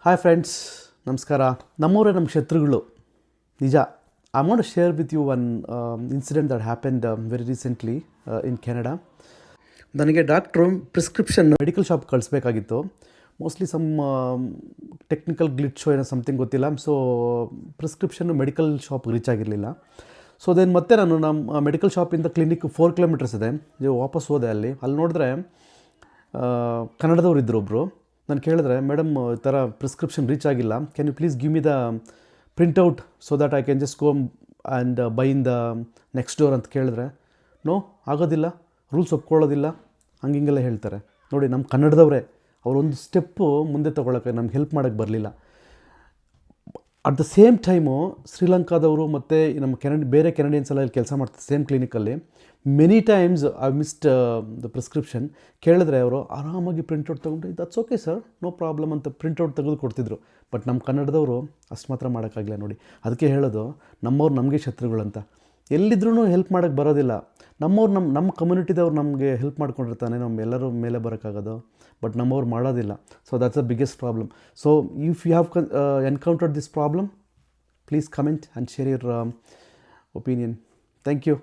Hi friends, ನಮಸ್ಕಾರ. ನಮ್ಮವರೇ ನಮ್ಮ ಶತ್ರುಗಳು ನಿಜ. I want to share with you one incident that happened very recently in Canada. ನನಗೆ ಡಾಕ್ಟ್ರು ಪ್ರಿಸ್ಕ್ರಿಪ್ಷನ್ ಮೆಡಿಕಲ್ ಶಾಪ್ ಕಳಿಸ್ಬೇಕಾಗಿತ್ತು. ಮೋಸ್ಟ್ಲಿ ಸಮ್ ಟೆಕ್ನಿಕಲ್ ಗ್ಲಿಚ್ ಏನೋ ಸಮಥಿಂಗ್ ಗೊತ್ತಿಲ್ಲ. ಸೊ ಪ್ರಿಸ್ಕ್ರಿಪ್ಷನ್ನು ಮೆಡಿಕಲ್ ಶಾಪ್ಗೆ ರೀಚ್ ಆಗಿರಲಿಲ್ಲ. ಸೊ ದೆನ್ ಮತ್ತೆ ನಾನು ನಮ್ಮ ಮೆಡಿಕಲ್ ಶಾಪಿಂದ ಕ್ಲಿನಿಕ್ 4 ಕಿಲೋಮೀಟರ್ಸ್ ಇದೆ. ವಾಪಸ್ ಹೋದೆ. ಅಲ್ಲಿ ನೋಡಿದ್ರೆ ಕನ್ನಡದವ್ರು ಇದ್ದರು ಒಬ್ಬರು. ನಾನು ಕೇಳಿದ್ರೆ, ಮೇಡಮ್ ಈ ಥರ ಪ್ರಿಸ್ಕ್ರಿಪ್ಷನ್ ರೀಚ್ ಆಗಿಲ್ಲ, can you please give me the printout so that I can just go and buy in the next door ಅಂತ ಕೇಳಿದ್ರೆ, ನೋ ಆಗೋದಿಲ್ಲ, ರೂಲ್ಸ್ ಒಪ್ಕೊಳ್ಳೋದಿಲ್ಲ, ಹಂಗಿಂಗೆಲ್ಲ ಹೇಳ್ತಾರೆ. ನೋಡಿ, ನಮ್ಮ ಕನ್ನಡದವರೇ ಅವರೊಂದು ಸ್ಟೆಪ್ಪು ಮುಂದೆ ತೊಗೊಳಕ್ಕೆ ನಮ್ಗೆ ಹೆಲ್ಪ್ ಮಾಡೋಕ್ಕೆ ಬರಲಿಲ್ಲ. ಅಟ್ ದ ಸೇಮ್ ಟೈಮು ಶ್ರೀಲಂಕಾದವರು ಮತ್ತು ನಮ್ಮ ಬೇರೆ ಕೆನಡಿಯನ್ಸ್ ಎಲ್ಲ ಇಲ್ಲಿ ಕೆಲಸ ಮಾಡ್ತಾರೆ ಸೇಮ್ ಕ್ಲಿನಿಕಲ್ಲಿ. Many times I missed the prescription. ಕೇಳಿದ್ರೆ ಅವರು ಆರಾಮಾಗಿ ಪ್ರಿಂಟ್ಔಟ್ ತೊಗೊಂಡು that's okay sir, no problem ಅಂತ ಪ್ರಿಂಟ್ಔಟ್ ತೆಗೆದು ಕೊಡ್ತಿದ್ರು. ಬಟ್ ನಮ್ಮ ಕನ್ನಡದವರು ಅಷ್ಟು ಮಾತ್ರ ಮಾಡೋಕ್ಕಾಗಲಿಲ್ಲ. ನೋಡಿ, ಅದಕ್ಕೆ ಹೇಳೋದು ನಮ್ಮವ್ರು ನಮಗೆ ಶತ್ರುಗಳಂತ. ಎಲ್ಲಿದ್ರೂ ಹೆಲ್ಪ್ ಮಾಡೋಕ್ಕೆ ಬರೋದಿಲ್ಲ. ನಮ್ಮವ್ರು ನಮ್ಮ ಕಮ್ಯುನಿಟಿದವ್ರು ನಮಗೆ ಹೆಲ್ಪ್ ಮಾಡ್ಕೊಂಡಿರ್ತಾನೆ, ನಮ್ಮ ಎಲ್ಲರೂ ಮೇಲೆ ಬರೋಕ್ಕಾಗೋದು. ಬಟ್ ನಮ್ಮವ್ರು ಮಾಡೋದಿಲ್ಲ. So that's the biggest problem. So if you have encountered this problem, please comment and share your opinion. Thank you.